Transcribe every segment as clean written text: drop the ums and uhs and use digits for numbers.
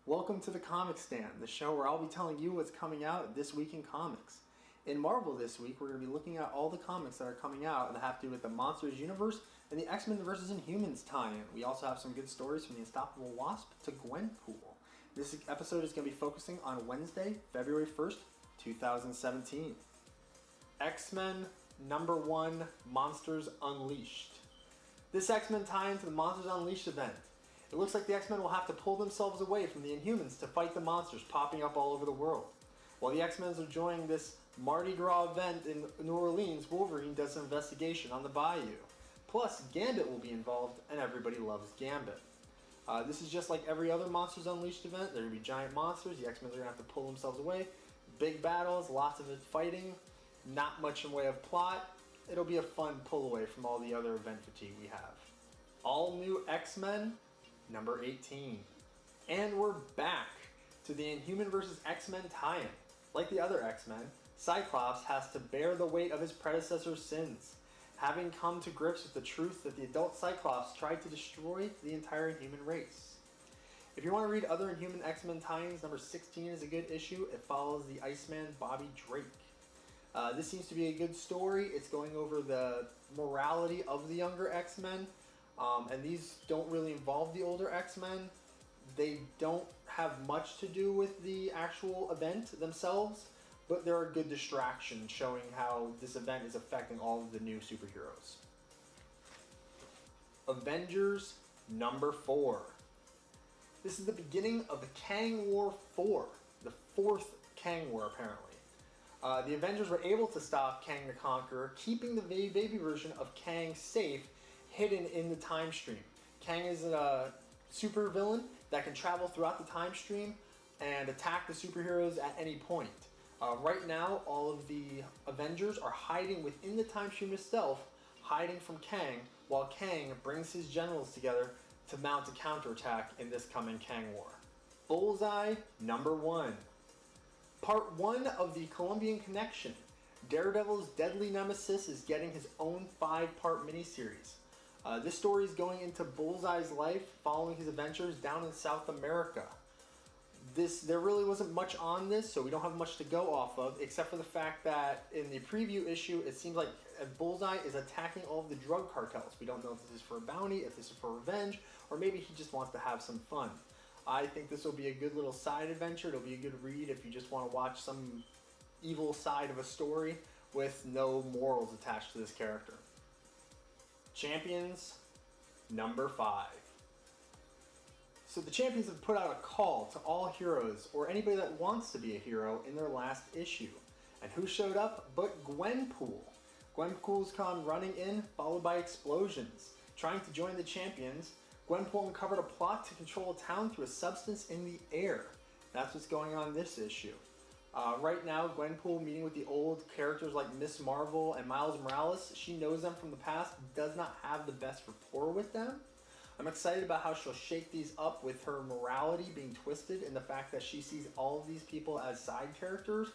Welcome to the Comic Stand, the show where I'll be telling you what's coming out this week in comics. In Marvel this week, we're going to be looking at all the comics that are coming out that have to do with the Monsters universe and the Xmen vs. Inhumans tie-in. We also have some good stories from the Unstoppable Wasp to Gwenpool. This episode is going to be focusing on Wednesday, February 1st, 2017. X-Men #1 Monsters Unleashed. This X-Men tie-in to the Monsters Unleashed event. It looks like the X-Men will have to pull themselves away from the Inhumans to fight the monsters popping up all over the world. While the X-Men are joining this Mardi Gras event in New Orleans, Wolverine does an investigation on the bayou. Plus, Gambit will be involved, and everybody loves Gambit. This is just like every other Monsters Unleashed event. There are going to be giant monsters. The X-Men are going to have to pull themselves away. Big battles, lots of it fighting, not much in way of plot. It'll be a fun pull away from all the other event fatigue we have. All new X-Men, number 18. And we're back to the Inhuman vs. X-Men tie-in. Like the other X-Men, Cyclops has to bear the weight of his predecessor's sins, having come to grips with the truth that the adult Cyclops tried to destroy the entire Inhuman race. If you want to read other Inhuman X-Men tie-ins, number 16 is a good issue. It follows the Iceman Bobby Drake. This seems to be a good story. It's going over the morality of the younger X-Men. And these don't really involve the older X-Men. They don't have much to do with the actual event themselves, but they're a good distraction showing how this event is affecting all of the new superheroes. Avengers #4. This is the beginning of the Kang War 4, the fourth Kang War apparently. The Avengers were able to stop Kang the Conqueror, keeping the baby version of Kang safe, hidden in the time stream. Kang is a super villain that can travel throughout the time stream and attack the superheroes at any point. Right now, all of the Avengers are hiding within the time stream itself, hiding from Kang, while Kang brings his generals together to mount a counterattack in this coming Kang War. Bullseye #1. Part 1 of the Colombian Connection. Daredevil's deadly nemesis is getting his own 5-part miniseries. This story is going into Bullseye's life following his adventures down in South America. There really wasn't much on this, so we don't have much to go off of, except for the fact that in the preview issue, it seems like Bullseye is attacking all of the drug cartels. We don't know if this is for a bounty, if this is for revenge, or maybe he just wants to have some fun. I think this will be a good little side adventure. It'll be a good read if you just want to watch some evil side of a story with no morals attached to this character. Champions #5. So the Champions have put out a call to all heroes, or anybody that wants to be a hero, in their last issue. And who showed up but Gwenpool? Gwenpool's come running in, followed by explosions. Trying to join the Champions, Gwenpool uncovered a plot to control a town through a substance in the air. That's what's going on in this issue. Right now, Gwenpool meeting with the old characters like Miss Marvel and Miles Morales. She knows them from the past, does not have the best rapport with them. I'm excited about how she'll shake these up with her morality being twisted and the fact that she sees all of these people as side characters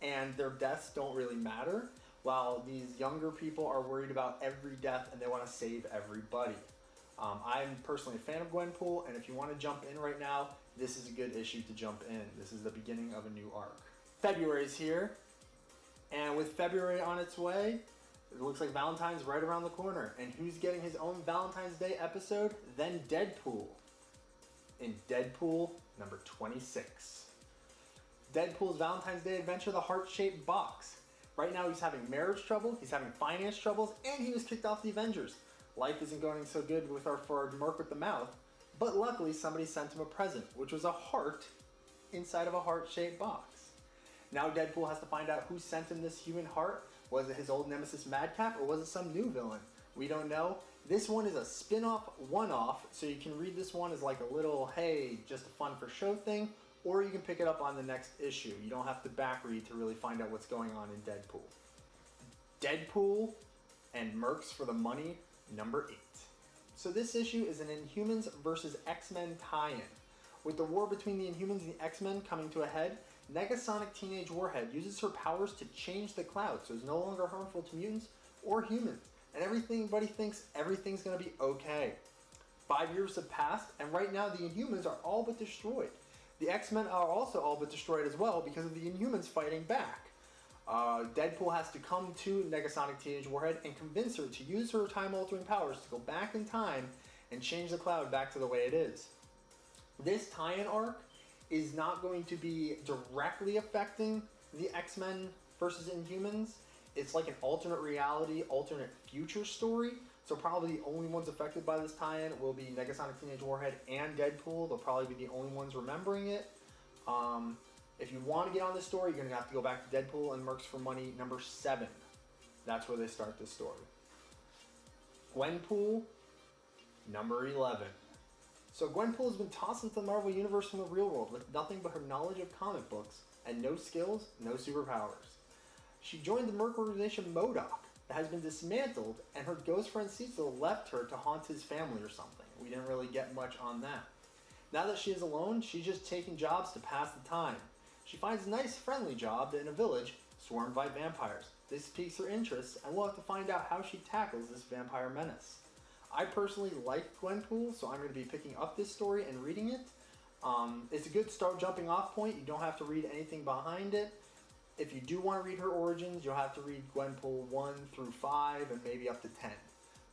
and their deaths don't really matter, while these younger people are worried about every death and they want to save everybody. I'm personally a fan of Gwenpool, and if you want to jump in right now, this is a good issue to jump in. This is the beginning of a new arc. February is here, and with February on its way, it looks like Valentine's right around the corner. And who's getting his own Valentine's Day episode? Then Deadpool. In Deadpool #26. Deadpool's Valentine's Day adventure, the heart-shaped box. Right now he's having marriage trouble, he's having finance troubles, and he was kicked off the Avengers. Life isn't going so good for our Merc with the mouth, but luckily somebody sent him a present, which was a heart inside of a heart-shaped box. Now Deadpool has to find out who sent him this human heart. Was it his old nemesis Madcap, or was it some new villain? We don't know. This one is a spin-off one-off, so you can read this one as like a little, hey, just a fun for show thing, or you can pick it up on the next issue. You don't have to back read to really find out what's going on in Deadpool. Deadpool and Mercs for the Money #8. So this issue is an Inhumans vs. X-Men tie-in. With the war between the Inhumans and the X-Men coming to a head, Negasonic Teenage Warhead uses her powers to change the cloud so it's no longer harmful to mutants or humans, and everybody thinks everything's going to be okay. 5 years have passed, and right now the Inhumans are all but destroyed. The X-Men are also all but destroyed as well because of the Inhumans fighting back. Deadpool has to come to Negasonic Teenage Warhead and convince her to use her time-altering powers to go back in time and change the Cloud back to the way it is. This tie-in arc is not going to be directly affecting the X-Men versus Inhumans. It's like an alternate reality, alternate future story. So probably the only ones affected by this tie-in will be Negasonic Teenage Warhead and Deadpool. They'll probably be the only ones remembering it. If you want to get on this story, you're going to have to go back to Deadpool and Mercs for Money number 7. That's where they start this story. Gwenpool, number 11. So Gwenpool has been tossed into the Marvel Universe from the real world with nothing but her knowledge of comic books and no skills, no superpowers. She joined the Merc organization MODOK that has been dismantled, and her ghost friend Cecil left her to haunt his family or something. We didn't really get much on that. Now that she is alone, she's just taking jobs to pass the time. She finds a nice, friendly job in a village swarmed by vampires. This piques her interest, and we'll have to find out how she tackles this vampire menace. I personally like Gwenpool, so I'm going to be picking up this story and reading it. It's a good start jumping off point. You don't have to read anything behind it. If you do want to read her origins, you'll have to read Gwenpool 1 through 5 and maybe up to 10.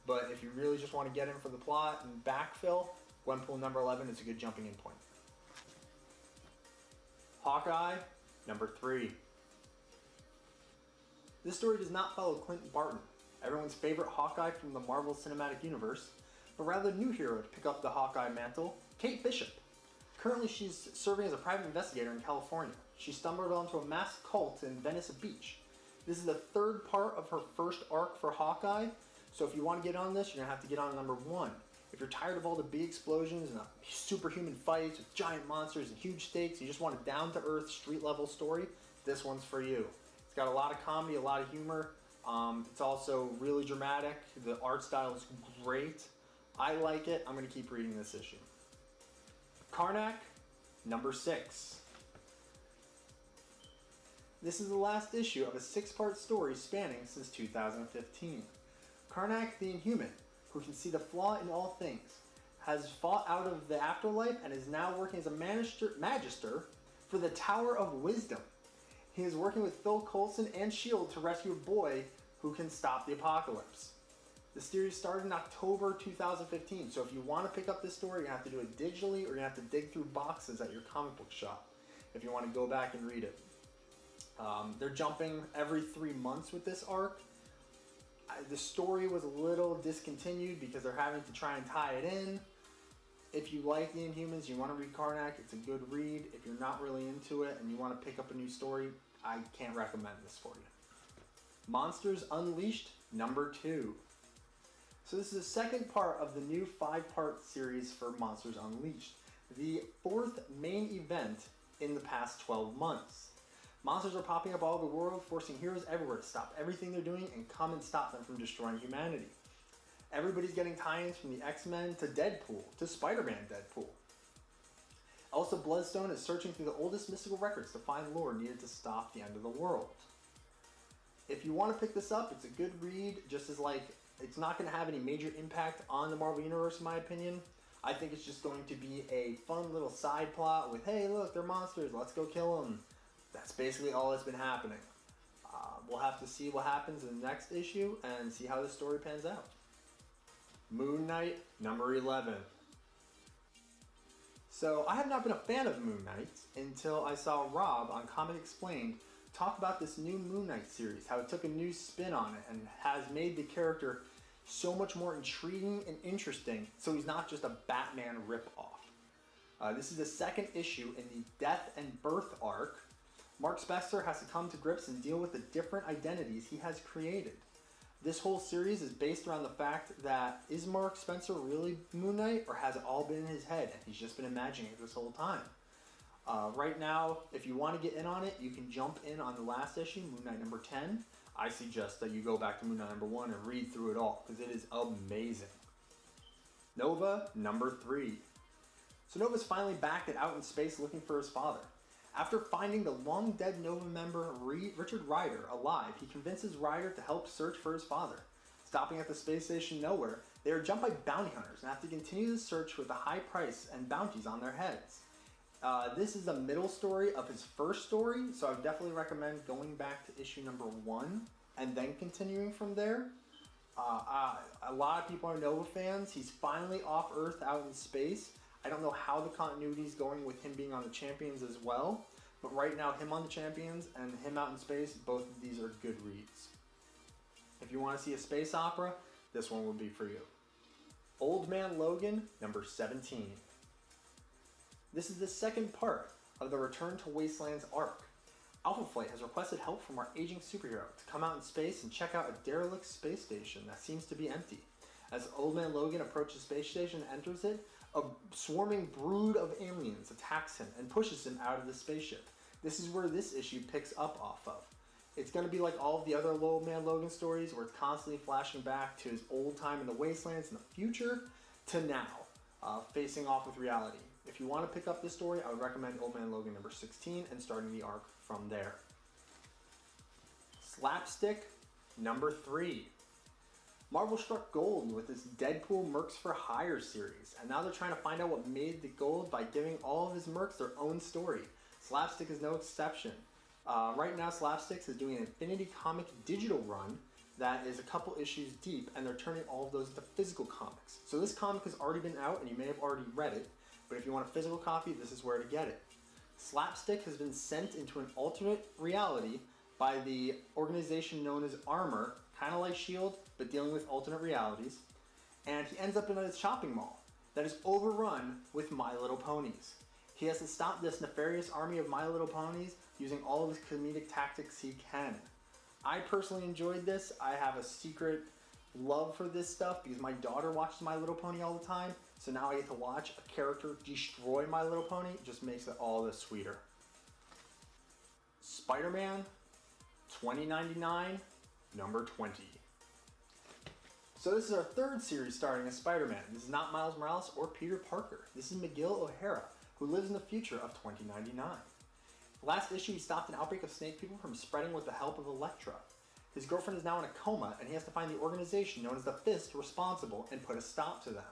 But if you really just want to get in for the plot and backfill, Gwenpool number 11 is a good jumping in point. Hawkeye, number 3. This story does not follow Clint Barton, everyone's favorite Hawkeye from the Marvel Cinematic Universe, but rather a new hero to pick up the Hawkeye mantle, Kate Bishop. Currently, she's serving as a private investigator in California. She stumbled onto a masked cult in Venice Beach. This is the third part of her first arc for Hawkeye, so if you want to get on this, you're going to have to get on number 1. If you're tired of all the big explosions and superhuman fights with giant monsters and huge stakes, you just want a down-to-earth, street-level story, this one's for you. It's got a lot of comedy, a lot of humor. It's also really dramatic. The art style is great. I like it. I'm going to keep reading this issue. Karnak, number 6. This is the last issue of a 6-part story spanning since 2015. Karnak the Inhuman, who can see the flaw in all things, has fought out of the afterlife and is now working as a magister for the Tower of Wisdom. He is working with Phil Coulson and S.H.I.E.L.D. to rescue a boy who can stop the apocalypse. The series started in October 2015, so if you want to pick up this story, you're going to have to do it digitally or you're going to have to dig through boxes at your comic book shop if you want to go back and read it. They're jumping every 3 months with this arc. The story was a little discontinued because they're having to try and tie it in. If you like the Inhumans, you want to read Karnak, it's a good read. If you're not really into it and you want to pick up a new story, I can't recommend this for you. Monsters Unleashed, number 2. So this is the second part of the new 5-part series for Monsters Unleashed, the 4th main event in the past 12 months. Monsters are popping up all over the world, forcing heroes everywhere to stop everything they're doing and come and stop them from destroying humanity. Everybody's getting tie-ins from the X-Men to Deadpool, to Spiderman Deadpool. Also, Bloodstone is searching through the oldest mystical records to find lore needed to stop the end of the world. If you want to pick this up, it's a good read, just as it's not going to have any major impact on the Marvel Universe in my opinion. I think it's just going to be a fun little side plot with, hey look, they're monsters, let's go kill them. That's basically all that's been happening. We'll have to see what happens in the next issue and see how this story pans out. Moon Knight, number 11. So I have not been a fan of Moon Knight until I saw Rob on Comic Explained talk about this new Moon Knight series, how it took a new spin on it and has made the character so much more intriguing and interesting, so he's not just a Batman ripoff. This is the second issue in the Death and Birth arc. Mark Spencer has to come to grips and deal with the different identities he has created. This whole series is based around the fact that, is Mark Spencer really Moon Knight, or has it all been in his head and he's just been imagining it this whole time? Right now, if you want to get in on it, you can jump in on the last issue, Moon Knight number 10. I suggest that you go back to Moon Knight number 1 and read through it all, because it is amazing. Nova, number 3. So Nova's finally back and out in space looking for his father. After finding the long-dead Nova member Richard Ryder alive, he convinces Ryder to help search for his father. Stopping at the space station nowhere, they are jumped by bounty hunters and have to continue the search with a high price and bounties on their heads. This is the middle story of his first story, so I would definitely recommend going back to issue number 1 and then continuing from there. A lot of people are Nova fans. He's finally off Earth out in space. I don't know how the continuity is going with him being on the Champions as well, but right now him on the Champions and him out in space, both of these are good reads. If you want to see a space opera, this one would be for you. Old Man Logan, number 17. This is the second part of the Return to Wastelands arc. Alpha Flight has requested help from our aging superhero to come out in space and check out a derelict space station that seems to be empty. As Old Man Logan approaches the space station and enters it, a swarming brood of aliens attacks him and pushes him out of the spaceship. This is where this issue picks up off of. It's going to be like all of the other Old Man Logan stories where it's constantly flashing back to his old time in the Wastelands in the future to now, facing off with reality. If you want to pick up this story, I would recommend Old Man Logan number 16 and starting the arc from there. Slapstick number 3. Marvel struck gold with this Deadpool Mercs for Hire series, and now they're trying to find out what made the gold by giving all of his Mercs their own story. Slapstick is no exception. Right now, Slapstick is doing an Infinity Comic digital run that is a couple issues deep, and they're turning all of those into physical comics. So this comic has already been out, and you may have already read it, but if you want a physical copy, this is where to get it. Slapstick has been sent into an alternate reality by the organization known as Armor, kind of like S.H.I.E.L.D., but dealing with alternate realities, and he ends up in a shopping mall that is overrun with My Little Ponies. He has to stop this nefarious army of My Little Ponies using all of his comedic tactics he can. I personally enjoyed this. I have a secret love for this stuff because my daughter watches My Little Pony all the time, so now I get to watch a character destroy My Little Pony. It just makes it all the sweeter. Spiderman 2099, number 20. So this is our third series starting as Spider-Man. This is not Miles Morales or Peter Parker. This is Miguel O'Hara, who lives in the future of 2099. Last issue, he stopped an outbreak of snake people from spreading with the help of Elektra. His girlfriend is now in a coma, and he has to find the organization known as the Fist responsible and put a stop to them.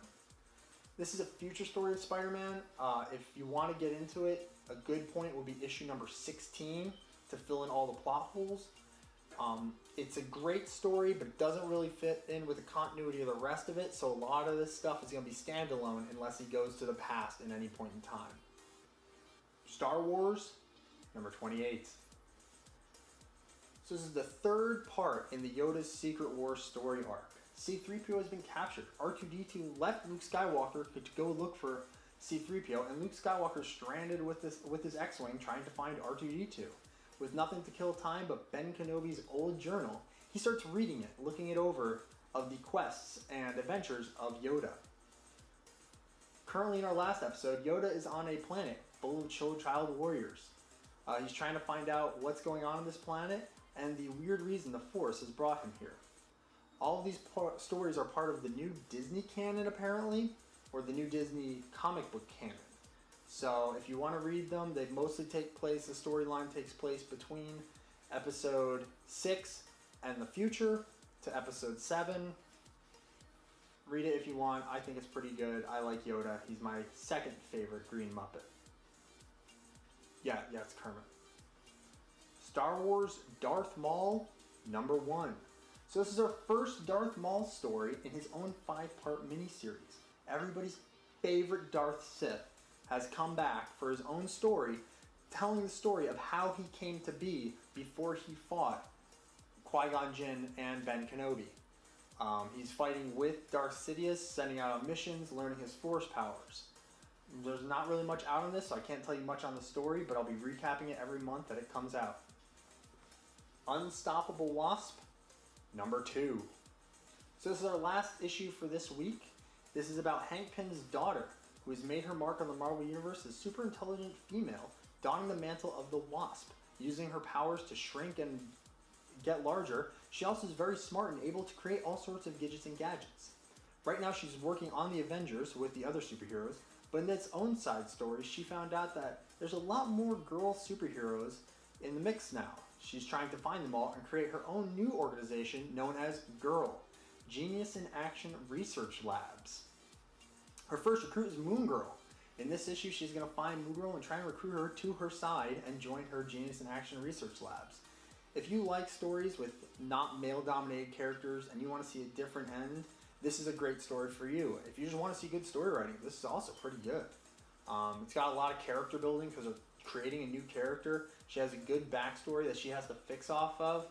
This is a future story of Spider-Man. If you want to get into it, a good point will be issue number 16 to fill in all the plot holes. It's a great story, but doesn't really fit in with the continuity of the rest of it, so a lot of this stuff is going to be standalone unless he goes to the past at any point in time. Star Wars, number 28. So this is the third part in the Yoda's Secret Wars story arc. C-3PO has been captured. R2-D2 left Luke Skywalker to go look for C-3PO, and Luke Skywalker is stranded with his X-Wing trying to find R2-D2. With nothing to kill time but Ben Kenobi's old journal, he starts reading it, looking it over of the quests and adventures of Yoda. Currently in our last episode, Yoda is on a planet full of child warriors. He's trying to find out what's going on this planet and the weird reason the Force has brought him here. All of these stories are part of the new Disney canon, apparently, or the new Disney comic book canon. So if you want to read them, they mostly take place, the storyline takes place between episode 6 and the future to episode 7. Read it if you want. I think it's pretty good. I like Yoda. He's my second favorite Green Muppet. Yeah, it's Kermit. Star Wars Darth Maul, number 1. So this is our first Darth Maul story in his own 5-part miniseries. Everybody's favorite Darth Sith has come back for his own story, telling the story of how he came to be before he fought Qui-Gon Jinn and Ben Kenobi. He's fighting with Darth Sidious, sending out on missions, learning his Force powers. There's not really much out on this, so I can't tell you much on the story, but I'll be recapping it every month that it comes out. Unstoppable Wasp, number 2. So this is our last issue for this week. This is about Hank Pym's daughter, who has made her mark on the Marvel Universe as super intelligent female, donning the mantle of the Wasp. Using her powers to shrink and get larger, she also is very smart and able to create all sorts of gadgets and gadgets. Right now she's working on the Avengers with the other superheroes, but in its own side story, she found out that there's a lot more girl superheroes in the mix now. She's trying to find them all and create her own new organization known as GIRL, Genius in Action Research Labs. Her first recruit is Moon Girl. In this issue, she's going to find Moon Girl and try and recruit her to her side and join her Genius in Action research labs. If you like stories with not male-dominated characters and you want to see a different end, this is a great story for you. If you just want to see good story writing, this is also pretty good. It's got a lot of character building because they're creating a new character. She has a good backstory that she has to fix off of.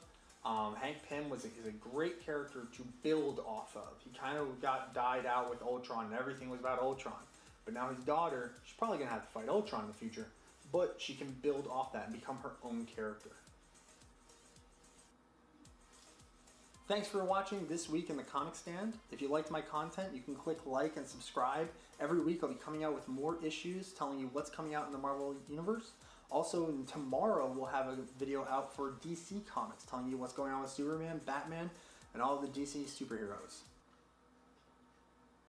Hank Pym is a great character to build off of. He kind of died out with Ultron and everything was about Ultron. But now his daughter, she's probably going to have to fight Ultron in the future. But she can build off that and become her own character. Thanks for watching This Week in the Comic Stand. If you liked my content, you can click like and subscribe. Every week I'll be coming out with more issues telling you what's coming out in the Marvel Universe. Also, tomorrow we'll have a video out for DC Comics telling you what's going on with Superman, Batman, and all the DC superheroes.